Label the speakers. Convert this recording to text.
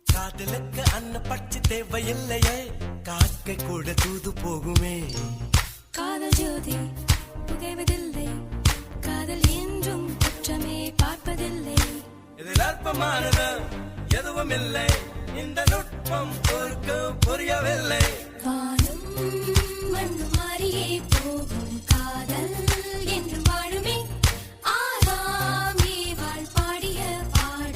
Speaker 1: காதலுக்கு அன்ன பட்சி தேவையில்லையே, காக்கை கூட தூது போகுமே.
Speaker 2: காதல் ஜோதி புகைவதில்லை, காதல் என்றும் குற்றமே பார்ப்பதில்லை.
Speaker 1: இதில் அற்பமானது எதுவும் இல்லை, இந்த நுட்பம் ஒருக்கு புரியவில்லை.
Speaker 2: வானும் மண்ணும் மாறியே போகும், காதல் என்றும்